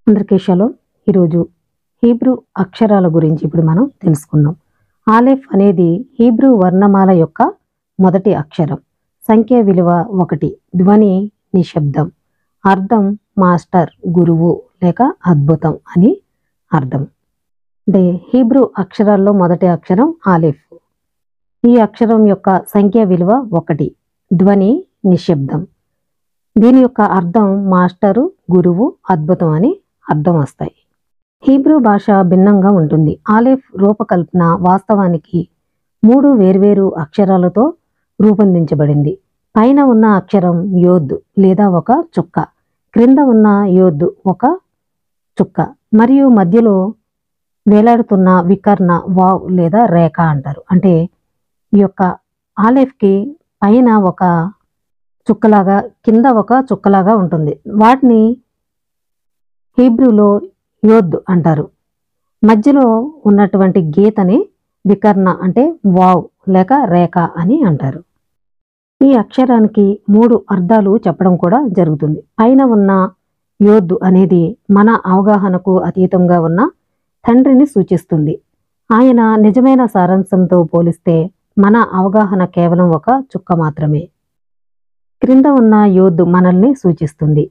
అందరికీ షలోమ్. ఈరోజు హీబ్రూ అక్షరాల గురించి ఇప్పుడు మనం తెలుసుకుందాం. ఆలెఫ్ అనేది హీబ్రూ వర్ణమాల యొక్క మొదటి అక్షరం. సంఖ్య విలువ 1. ధ్వని నిశ్శబ్దం. అర్థం మాస్టర్, గురువు లేక అద్భుతం అని అర్థం. అంటే హీబ్రూ అక్షరాల్లో మొదటి అక్షరం ఆలెఫ్. ఈ అక్షరం యొక్క సంఖ్య విలువ 1. ధ్వని నిశ్శబ్దం. దీని యొక్క అర్థం మాస్టరు, గురువు, అద్భుతం అని అర్థం వస్తాయి. హీబ్రూ భాష భిన్నంగా ఉంటుంది. ఆలెఫ్ రూపకల్పన వాస్తవానికి 3 వేర్వేరు అక్షరాలతో రూపొందించబడింది. పైన ఉన్న అక్షరం యోద్ లేదా ఒక చుక్క, క్రింద ఉన్న యోద్ ఒక చుక్క మరియు మధ్యలో వేలాడుతున్న వికర్ణ వావ్ లేదా రేఖ అంటారు. అంటే ఈ యొక్క ఆలెఫ్కి పైన ఒక చుక్కలాగా కింద ఒక చుక్కలాగా ఉంటుంది. వాటిని హీబ్రూలో యోద్ అంటారు. మధ్యలో ఉన్నటువంటి గీతని వికర్ణ అంటే వావ్ లేక రేఖ అని అంటారు. ఈ అక్షరానికి 3 అర్థాలు చెప్పడం కూడా జరుగుతుంది. పైన ఉన్న యోద్ అనేది మన అవగాహనకు అతీతంగా ఉన్న తండ్రిని సూచిస్తుంది. ఆయన నిజమైన సారాంశంతో పోలిస్తే మన అవగాహన కేవలం ఒక చుక్క మాత్రమే. క్రింద ఉన్న యోద్ మనల్ని సూచిస్తుంది.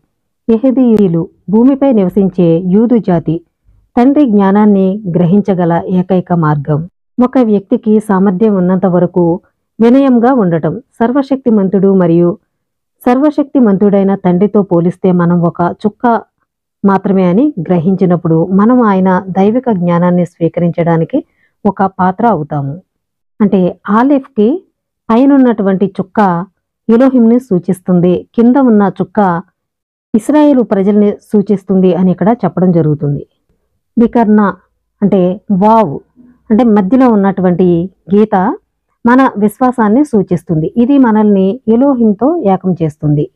యెహూదీయులు భూమిపై నివసించే యూదు జాతి తండ్రి జ్ఞానాన్ని గ్రహించగల ఏకైక మార్గం. ఒక వ్యక్తికి సామర్థ్యం ఉన్నంత వరకు వినయంగా ఉండటం. సర్వశక్తిమంతుడు మరియు సర్వశక్తిమంతుడైన తండ్రితో పోలిస్తే మనం ఒక చుక్క మాత్రమే అని గ్రహించినప్పుడు మనం ఆయన దైవిక జ్ఞానాన్ని స్వీకరించడానికి ఒక పాత్ర అవుతాము. అంటే ఆలెఫ్కి పైనున్నటువంటి చుక్క ఎలోహింని సూచిస్తుంది, కింద ఉన్న చుక్క ఇశ్రాయేలు ప్రజల్ని సూచిస్తుంది అని ఇక్కడ చెప్పడం జరుగుతుంది. వికర్ణ అంటే వావ్ అంటే మధ్యలో ఉన్నటువంటి గీత మన విశ్వాసాన్ని సూచిస్తుంది. ఇది మనల్ని ఎలోహింతో ఏకం చేస్తుంది.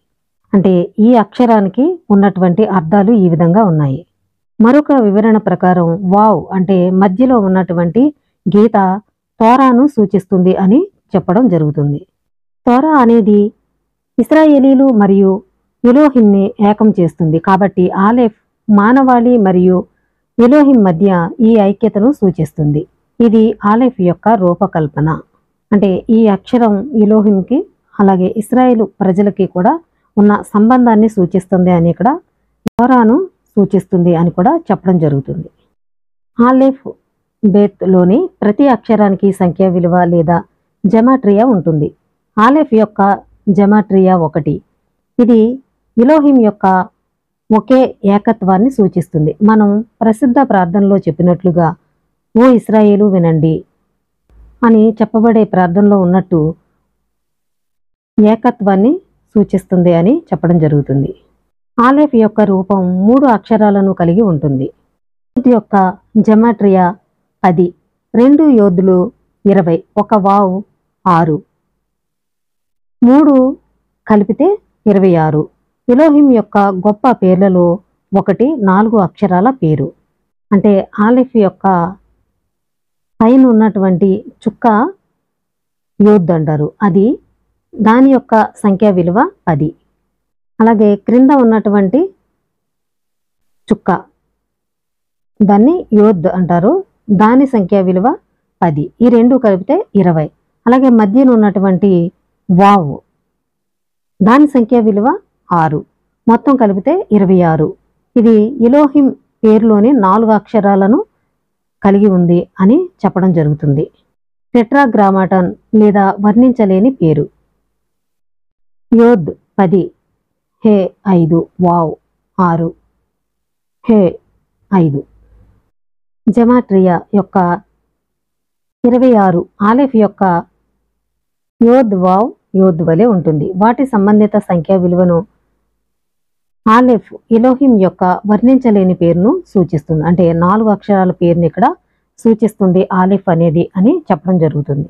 అంటే ఈ అక్షరానికి ఉన్నటువంటి అర్థాలు ఈ విధంగా ఉన్నాయి. మరొక వివరణ ప్రకారం వావ్ అంటే మధ్యలో ఉన్నటువంటి గీత తోరాను సూచిస్తుంది అని చెప్పడం జరుగుతుంది. తోరా అనేది ఇశ్రాయేలీలు మరియు ఎలోహింని ఏకం చేస్తుంది. కాబట్టి ఆలెఫ్ మానవాళి మరియు ఎలోహిం మధ్య ఈ ఐక్యతను సూచిస్తుంది. ఇది ఆలెఫ్ యొక్క రూపకల్పన. అంటే ఈ అక్షరం ఎలోహింకి అలాగే ఇశ్రాయేలు ప్రజలకి కూడా ఉన్న సంబంధాన్ని సూచిస్తుంది అని ఇక్కడ తోరాను సూచిస్తుంది అని కూడా చెప్పడం జరుగుతుంది. ఆలెఫ్ బేత్లోని ప్రతి అక్షరానికి సంఖ్యా విలువ లేదా జమాట్రియా ఉంటుంది. ఆలెఫ్ యొక్క జమాట్రియా 1. ఇది ఎలోహిం యొక్క ఒకే ఏకత్వాన్ని సూచిస్తుంది. మనం ప్రసిద్ధ ప్రార్థనలో చెప్పినట్లుగా ఓ ఇశ్రాయేలు వినండి అని చెప్పబడే ప్రార్థనలో ఉన్నట్టు ఏకత్వాన్ని సూచిస్తుంది అని చెప్పడం జరుగుతుంది. ఆలెఫ్ యొక్క రూపం 3 అక్షరాలను కలిగి ఉంటుంది. యోద్ యొక్క జమాట్రియా 10, 2 యోద్లు 20, ఒక వావ్ 6, 3 కలిపితే 26. ఎలోహిం యొక్క గొప్ప పేర్లలో 1 4 అక్షరాల పేరు. అంటే ఆలెఫ్ యొక్క పైన ఉన్నటువంటి చుక్క యోద్ అంటారు. అది దాని యొక్క సంఖ్యా విలువ 10. అలాగే క్రింద ఉన్నటువంటి చుక్క దాన్ని యోద్ అంటారు. దాని సంఖ్యా విలువ 10. ఈ 2 కలిపితే 20. అలాగే మధ్యన ఉన్నటువంటి వావ్ దాని సంఖ్యా విలువ 6. మొత్తం కలిపితే 26. ఇది ఎలోహిం పేరులోని 4 అక్షరాలను కలిగి ఉంది అని చెప్పడం జరుగుతుంది. టెట్రాగ్రామాటన్ లేదా వర్ణించలేని పేరు. యోద్ 10, హే 5, వావ్ 6, హే 5. జమాట్రియా యొక్క 26 ఆలెఫ్ యొక్క యోద్ వావ్ యోద్ వలె ఉంటుంది. వాటి సంబంధిత సంఖ్యా విలువను ఆలెఫ్ ఎలోహిం యొక్క వర్ణించలేని పేరును సూచిస్తుంది. అంటే 4 అక్షరాల పేరుని ఇక్కడ సూచిస్తుంది ఆలెఫ్ అనేది అని చెప్పడం జరుగుతుంది.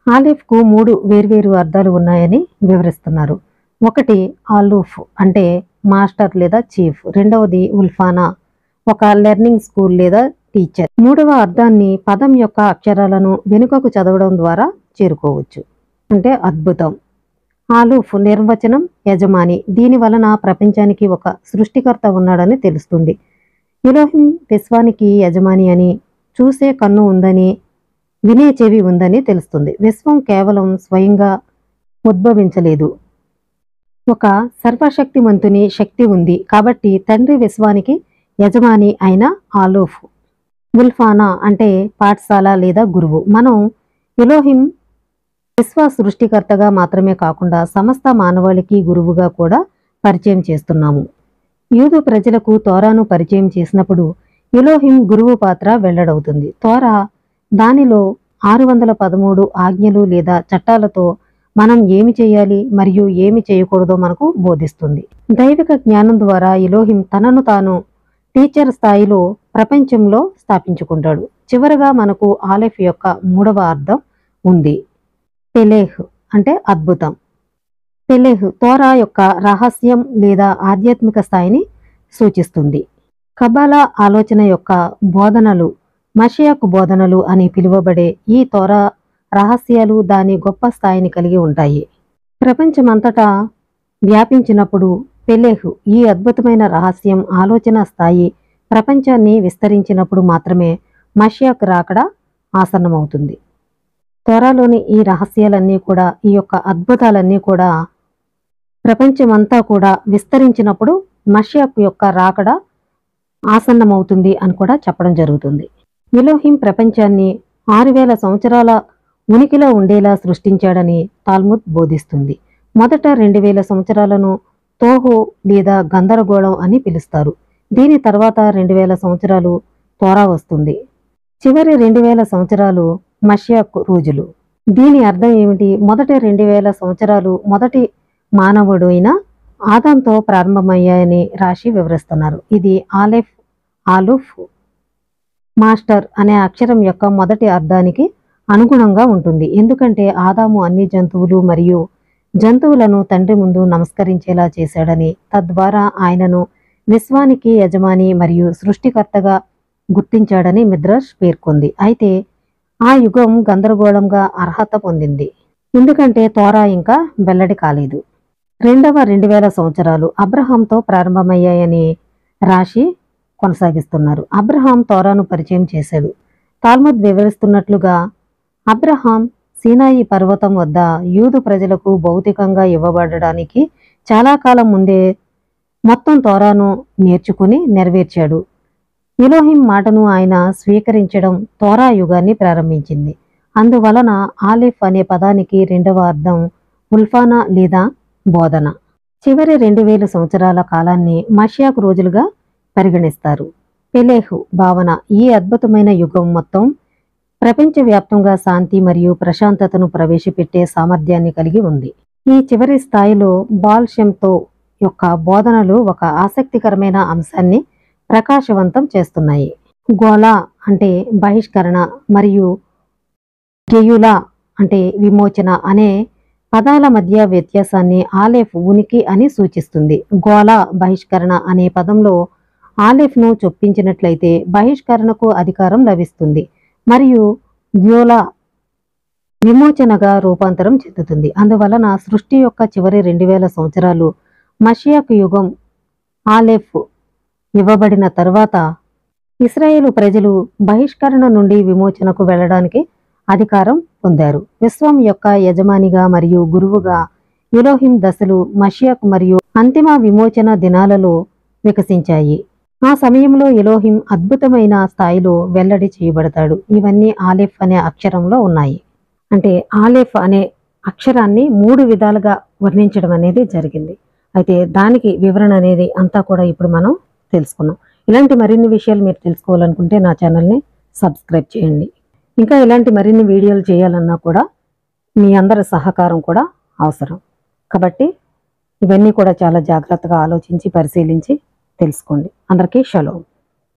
ఆలెఫ్కు 3 వేర్వేరు అర్థాలు ఉన్నాయని వివరిస్తున్నారు. 1 ఆలూఫ్ అంటే మాస్టర్ లేదా చీఫ్. 2వది ఉల్ఫానా, ఒక లెర్నింగ్ స్కూల్ లేదా టీచర్. 3వ అర్థాన్ని పదం యొక్క అక్షరాలను వెనుకకు చదవడం ద్వారా చేరుకోవచ్చు. అంటే అద్భుతం. ఆలూఫ్ నిర్వచనం యజమాని. దీని వలన ప్రపంచానికి ఒక సృష్టికర్త ఉన్నాడని తెలుస్తుంది. ఎలోహిం విశ్వానికి యజమాని అని, చూసే కన్ను ఉందని, వినే చెవి ఉందని తెలుస్తుంది. విశ్వం కేవలం స్వయంగా ఉద్భవించలేదు, ఒక సర్వశక్తిమంతుని శక్తి ఉంది. కాబట్టి తండ్రి విశ్వానికి యజమాని అయిన ఆలోఫ్, ఉల్ఫానా అంటే పాఠశాల లేదా గురువు. మనం ఎలోహిం విశ్వ సృష్టికర్తగా మాత్రమే కాకుండా సమస్త మానవాళికి గురువుగా కూడా పరిచయం చేస్తున్నాము. యూదు ప్రజలకు తోరాను పరిచయం చేసినప్పుడు ఎలోహిం గురువు పాత్ర వెల్లడవుతుంది. తోరా దానిలో 613 ఆజ్ఞలు లేదా చట్టాలతో మనం ఏమి చేయాలి మరియు ఏమి చేయకూడదో మనకు బోధిస్తుంది. దైవిక జ్ఞానం ద్వారా ఎలోహిం తనను తాను టీచర్ స్థాయిలో ప్రపంచంలో స్థాపించుకుంటాడు. చివరగా మనకు ఆలెఫ్ యొక్క 3వ అర్థం ఉంది. పెలేహ్ అంటే అద్భుతం. పెలేహ్ తోరా యొక్క రహస్యం లేదా ఆధ్యాత్మిక స్థాయిని సూచిస్తుంది. కబాలా ఆలోచన యొక్క బోధనలు, మషియాకు బోధనలు అని పిలువబడే ఈ తోరా రహస్యాలు దాని గొప్ప స్థాయిని కలిగి ఉంటాయి. ప్రపంచమంతటా వ్యాపించినప్పుడు పెలేహ్ ఈ అద్భుతమైన రహస్యం ఆలోచన స్థాయి ప్రపంచాన్ని విస్తరించినప్పుడు మాత్రమే మషియాకు రాకడ ఆసన్నమవుతుంది. తోరాలోని ఈ రహస్యాలన్నీ కూడా, ఈ యొక్క అద్భుతాలన్నీ కూడా ప్రపంచమంతా కూడా విస్తరించినప్పుడు మషియాకు యొక్క రాకడ ఆసన్నమవుతుంది అని కూడా చెప్పడం జరుగుతుంది. ఎలోహిం ప్రపంచాన్ని 6000 సంవత్సరాల ఉనికిలో ఉండేలా సృష్టించాడని తాల్ముద్ బోధిస్తుంది. మొదట 2000 సంవత్సరాలను తోహో లేదా గందరగోళం అని పిలుస్తారు. దీని తర్వాత 2000 సంవత్సరాలు తోరా వస్తుంది. చివరి 2000 సంవత్సరాలు మషియాకు రోజులు. దీని అర్థం ఏమిటి? మొదటి 2000 సంవత్సరాలు మొదటి మానవుడు అయిన ఆదాంతో ప్రారంభమయ్యాయని రాశి వివరిస్తున్నారు. ఇది ఆలుఫ్ మాస్టర్ అనే అక్షరం యొక్క మొదటి అర్థానికి అనుగుణంగా ఉంటుంది. ఎందుకంటే ఆదాము అన్ని జంతువులు మరియు జంతువులను తండ్రి ముందు నమస్కరించేలా చేశాడని, తద్వారా ఆయనను విశ్వానికి యజమాని మరియు సృష్టికర్తగా గుర్తించాడని మిద్రష్ పేర్కొంది. అయితే ఆ యుగం గందరగోళంగా అర్హత పొందింది, ఎందుకంటే తోరా ఇంకా వెల్లడి కాలేదు. రెండవ 2000 సంవత్సరాలు అబ్రహాంతో ప్రారంభమయ్యాయని రాశి కొనసాగిస్తున్నారు. అబ్రహాం తోరాను పరిచయం చేశాడు. తాల్ముద్ వివరిస్తున్నట్లుగా అబ్రహాం సీనాయి పర్వతం వద్ద యూదు ప్రజలకు భౌతికంగా ఇవ్వబడడానికి చాలా కాలం ముందే మొత్తం తోరాను నేర్చుకుని నెరవేర్చాడు. ఎలోహిం మాటను ఆయన స్వీకరించడం తోరా యుగాన్ని ప్రారంభించింది. అందువలన ఆలిఫ్ అనే పదానికి రెండవ అర్థం ఉల్ఫానా లేదా బోధన. చివరి 2000 సంవత్సరాల కాలాన్ని మషియాకు రోజులుగా పరిగణిస్తారు. పెలేహు భావన ఈ అద్భుతమైన యుగం మొత్తం ప్రపంచవ్యాప్తంగా శాంతి మరియు ప్రశాంతతను ప్రవేశపెట్టే సామర్థ్యాన్ని కలిగి ఉంది. ఈ చివరి స్థాయిలో బాల్ షెమ్తో యొక్క బోధనలు ఒక ఆసక్తికరమైన అంశాన్ని ప్రకాశవంతం చేస్తున్నాయి. గోలా అంటే బహిష్కరణ మరియు గెయులా అంటే విమోచన అనే పదాల మధ్య వ్యత్యాసాన్ని ఆలెఫ్ ఉనికి అని సూచిస్తుంది. గోలా బహిష్కరణ అనే పదంలో ఆలెఫ్ను చొప్పించినట్లయితే బహిష్కరణకు అధికారం లభిస్తుంది మరియు గ్యోలా విమోచనగా రూపాంతరం చెందుతుంది. అందువలన సృష్టి యొక్క చివరి 2000 సంవత్సరాలు మషియాకు యుగం ఆలెఫ్ ఇవ్వబడిన తరువాత ఇశ్రాయేలు ప్రజలు బహిష్కరణ నుండి విమోచనకు వెళ్ళడానికి అధికారం పొందారు. విశ్వం యొక్క యజమానిగా మరియు గురువుగా ఎలోహిం దశలు మషియాకు మరియు అంతిమ విమోచన దినాలలో వికసించాయి. ఆ సమయంలో ఎలోహిం అద్భుతమైన స్థాయిలో వెల్లడి చేయబడతాడు. ఇవన్నీ ఆలెఫ్ అనే అక్షరంలో ఉన్నాయి. అంటే ఆలెఫ్ అనే అక్షరాన్ని 3 విధాలుగా వర్ణించడం అనేది జరిగింది. అయితే దానికి వివరణ అనేది అంతా కూడా ఇప్పుడు మనం తెలుసుకున్నాం. ఇలాంటి మరిన్ని విషయాలు మీరు తెలుసుకోవాలనుకుంటే నా ఛానల్ని సబ్స్క్రైబ్ చేయండి. ఇంకా ఇలాంటి మరిన్ని వీడియోలు చేయాలన్నా కూడా మీ అందరి సహకారం కూడా అవసరం. కాబట్టి ఇవన్నీ కూడా చాలా జాగ్రత్తగా ఆలోచించి పరిశీలించి తెలుసుకోండి. అందరికీ షలోమ్.